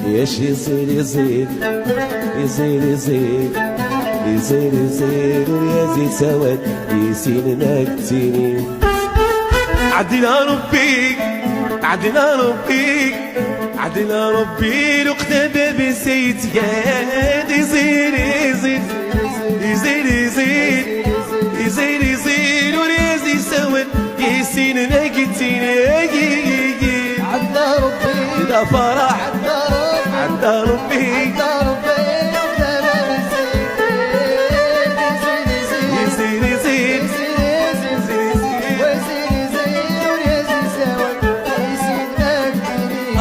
ياش يزيد يزيد يزيد يزيد يزيد يزيد ويزيد سواد يسيننا كتيني. عدنا ربي عدنا ربي عدنا ربي لقنا باب سيد ياد يزيد يزيد يزيد يزيد يزيد يزيد ويزيد سواد يسيننا كتيني. عدنا ربي دا فرح عدنا ربي عدنا ربي يزيد يزيد ويزيد يزيد ويزيد سوا يزيد نكتيني.